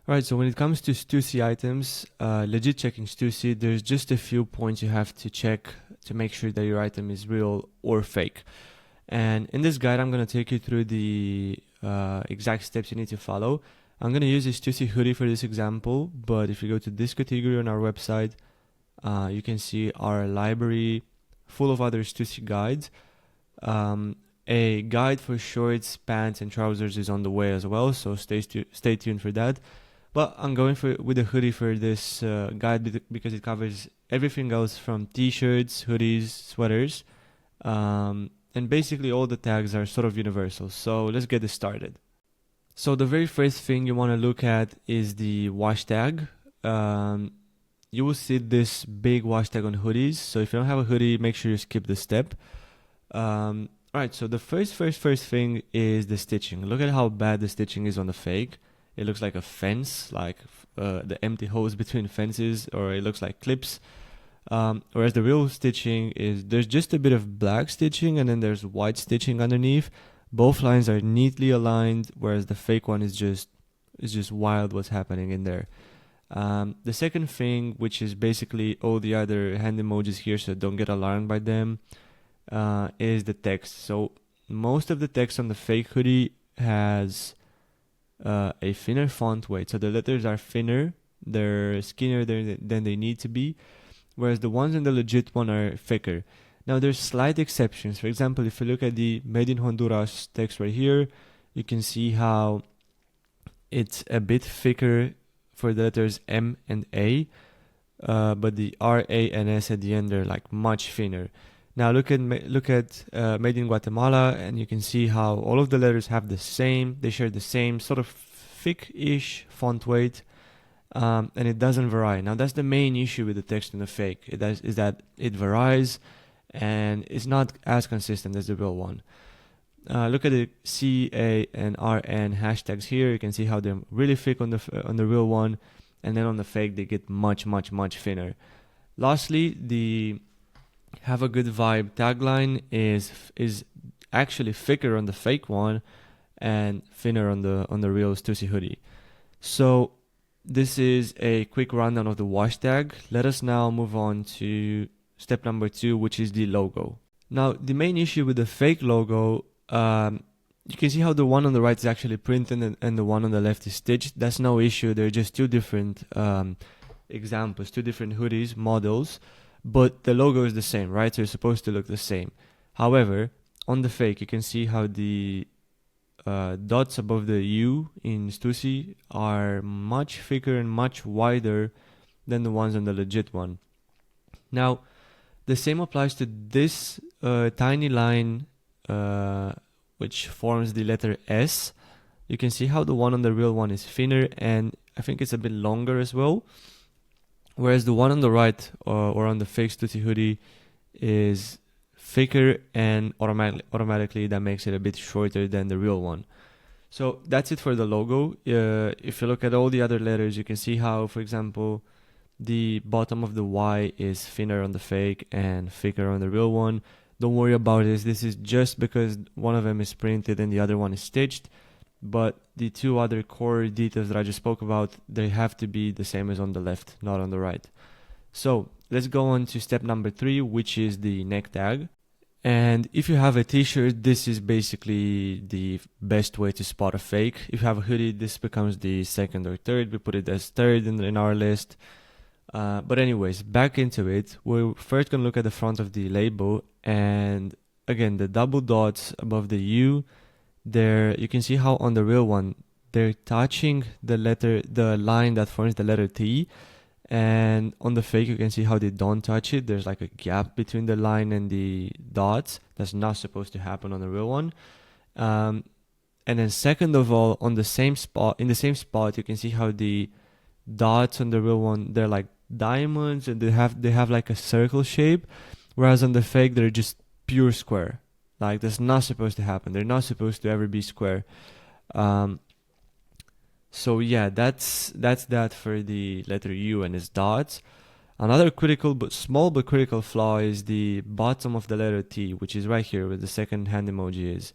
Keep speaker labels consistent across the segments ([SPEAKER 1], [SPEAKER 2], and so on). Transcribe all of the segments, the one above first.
[SPEAKER 1] Right, so when it comes to Stüssy items, legit checking Stüssy, there's just a few points you have to check to make sure that your item is real or fake. And in this guide, I'm going to take you through the exact steps you need to follow. I'm going to use this Stüssy hoodie for this example, but if you go to this category on our website, you can see our library full of other Stüssy guides. A guide for shorts, pants, and trousers is on the way as well, so stay tuned for that. But I'm going with a hoodie for this guide because it covers everything else from t-shirts, hoodies, sweaters, and basically all the tags are sort of universal. So let's get this started. So the very first thing you want to look at is the wash tag. You will see this big wash tag on hoodies. So if you don't have a hoodie, make sure you skip this step. Alright, so the first thing is the stitching. Look at how bad the stitching is on the fake. It looks like a fence, like the empty holes between fences, or it looks like clips. Whereas the real stitching is, there's just a bit of black stitching and then there's white stitching underneath. Both lines are neatly aligned, whereas the fake one is just wild what's happening in there. The second thing, which is basically all the other hand emojis here, so don't get alarmed by them, is the text. So most of the text on the fake hoodie has a thinner font weight, so the letters are thinner, they're skinnier than they need to be, whereas the ones in the legit one are thicker. Now there's slight exceptions. For example, if you look at the Made in Honduras text right here, you can see how it's a bit thicker for the letters M and A, but the R, A, and S at the end are like much thinner. Now look at Made in Guatemala, and you can see how all of the letters have they share the same sort of thick-ish font weight, and it doesn't vary. Now that's the main issue with the text in the fake. Is that it varies, and it's not as consistent as the real one. Look at the C, A, and R, N hashtags here. You can see how they're really thick on the real one, and then on the fake they get much thinner. Lastly, the have a good vibe tagline is actually thicker on the fake one and thinner on the real Stüssy hoodie. So this is a quick rundown of the wash tag. Let us now move on to step number 2, which is the logo. Now the main issue with the fake logo, you can see how the one on the right is actually printed and the one on the left is stitched. That's no issue. They're just two different examples, two different hoodies models. But the logo is the same, right? So it's supposed to look the same. However, on the fake, you can see how the dots above the U in Stüssy are much thicker and much wider than the ones on the legit one. Now, the same applies to this tiny line which forms the letter S. You can see how the one on the real one is thinner, and I think it's a bit longer as well. Whereas the one on the right or on the fake Stüssy hoodie is thicker, and automatically that makes it a bit shorter than the real one. So that's it for the logo. If you look at all the other letters, you can see how, for example, the bottom of the Y is thinner on the fake and thicker on the real one. Don't worry about this. This is just because one of them is printed and the other one is stitched. But the two other core details that I just spoke about, they have to be the same as on the left, not on the right. So let's go on to step number 3, which is the neck tag. And if you have a t-shirt, this is basically the best way to spot a fake. If you have a hoodie, this becomes the second or third. We put it as third in our list. But anyways, back into it. We're first going to look at the front of the label. And again, the double dots above the U, there you can see how on the real one they're touching the line that forms the letter T, and on the fake you can see how they don't touch it. There's like a gap between the line and the dots. That's not supposed to happen on the real one. And then second of all, in the same spot you can see how the dots on the real one, they're like diamonds, and they have like a circle shape, whereas on the fake they're just pure square. Like, that's not supposed to happen. They're not supposed to ever be square. So yeah, that's that for the letter U and its dots. Another small but critical flaw is the bottom of the letter T, which is right here where the second hand emoji is.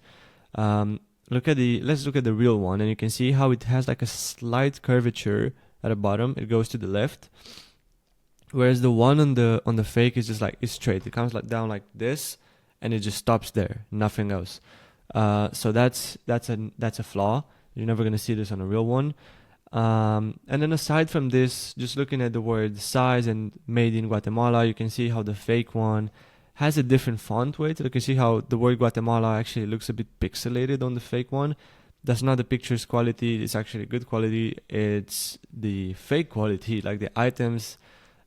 [SPEAKER 1] let's look at the real one, and you can see how it has like a slight curvature at the bottom. It goes to the left, whereas the one on the fake is just like, it's straight. It comes like down like this, and it just stops there, nothing else. So that's a flaw. You're never gonna see this on a real one. And then aside from this, just looking at the word size and made in Guatemala, you can see how the fake one has a different font weight. So you can see how the word Guatemala actually looks a bit pixelated on the fake one. That's not the picture's quality, it's actually good quality. It's the fake quality, like the items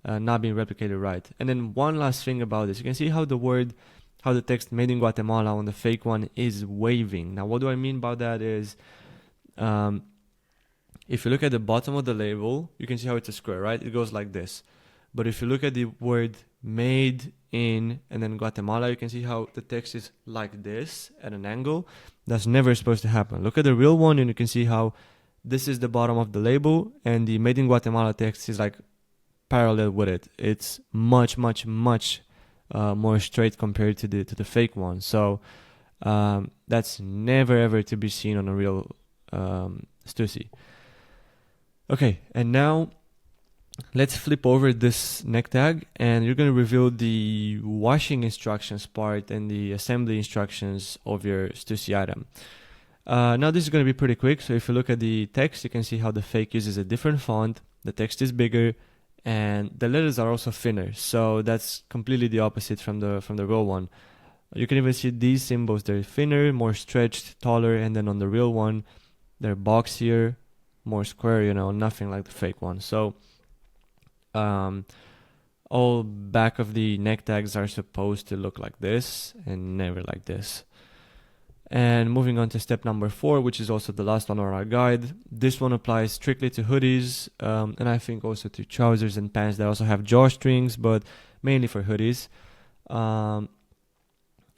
[SPEAKER 1] not being replicated right. And then one last thing about this, you can see how the text made in Guatemala on the fake one is waving. Now what do I mean by that is, if you look at the bottom of the label, you can see how it's a square, right? It goes like this. But if you look at the word made in and then Guatemala, you can see how the text is like this at an angle. That's never supposed to happen. Look at the real one and you can see how this is the bottom of the label and the made in Guatemala text is like parallel with it. It's much more straight compared to the fake one. So that's never ever to be seen on a real Stüssy. Okay, and now let's flip over this neck tag and you're going to reveal the washing instructions part and the assembly instructions of your Stüssy item. Now this is going to be pretty quick. So if you look at the text, you can see how the fake uses a different font. The text is bigger and the letters are also thinner. So that's completely the opposite from the real one. You can even see these symbols. They're thinner, more stretched, taller, and then on the real one, they're boxier, more square, you know, nothing like the fake one. So all back of the neck tags are supposed to look like this and never like this. And moving on to step number 4, which is also the last one on our guide. This one applies strictly to hoodies, and I think also to trousers and pants that also have drawstrings, but mainly for hoodies.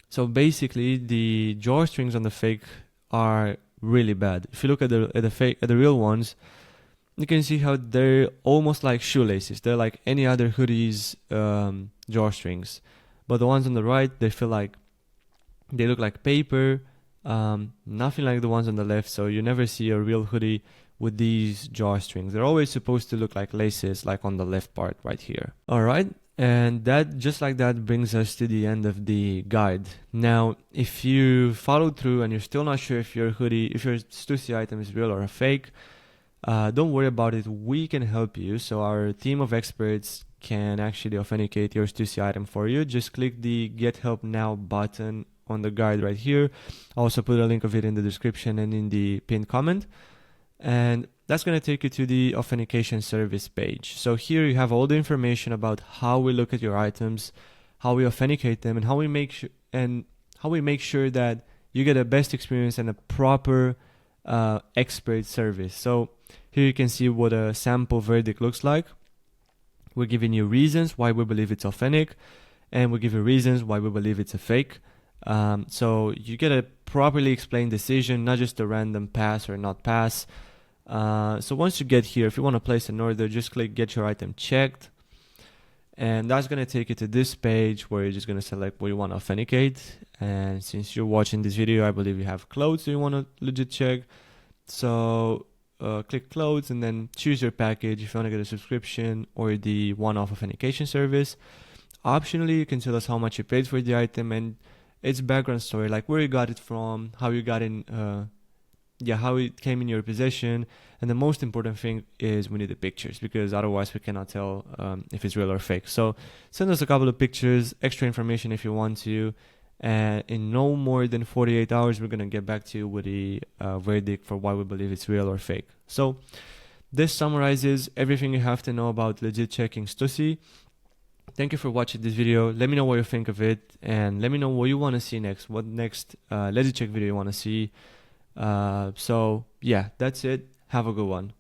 [SPEAKER 1] So basically the drawstrings on the fake are really bad. If you look at the real ones, you can see how they're almost like shoelaces. They're like any other hoodies drawstrings, but the ones on the right, they look like paper, nothing like the ones on the left. So you never see a real hoodie with these drawstrings. They're always supposed to look like laces, like on the left part right here. All right. And that, just like that, brings us to the end of the guide. Now, if you followed through and you're still not sure if your Stüssy item is real or a fake, don't worry about it. We can help you. So our team of experts can actually authenticate your Stüssy item for you. Just click the Get Help Now button on the guide right here. I'll also put a link of it in the description and in the pinned comment. And that's going to take you to the authentication service page. So here you have all the information about how we look at your items, how we authenticate them, and how we make sure that you get a best experience and a proper expert service. So here you can see what a sample verdict looks like. We're giving you reasons why we believe it's authentic, and we give you reasons why we believe it's a fake. So you get a properly explained decision, not just a random pass or not pass. So once you get here, if you want to place an order, just click Get Your Item Checked. And that's going to take you to this page where you're just going to select what you want to authenticate. And since you're watching this video, I believe you have clothes that you want to legit check. So click clothes and then choose your package if you want to get a subscription or the one-off authentication service. Optionally, you can tell us how much you paid for the item and its background story, like where you got it from, how you got in, how it came in your possession. And the most important thing is we need the pictures, because otherwise we cannot tell if it's real or fake. So send us a couple of pictures, extra information if you want to, and in no more than 48 hours we're going to get back to you with the verdict for why we believe it's real or fake. So this summarizes everything you have to know about legit checking Stüssy. Thank you for watching this video. Let me know what you think of it, and let me know what you want to see next, what next legit check video you want to see. So yeah, that's it. Have a good one.